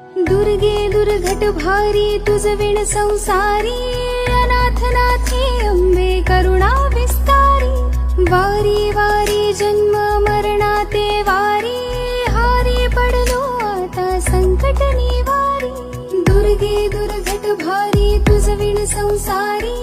दुर्गे दुर्घट भारी तुझ विण संसारी, अनाथ नाथे अंबे करुणा विस्तारी। वारी वारी जन्म मरणाते वारी, हारी पडलो आता संकट निवारी। दुर्गे दुर्घट भारी तुझ विण संसारी,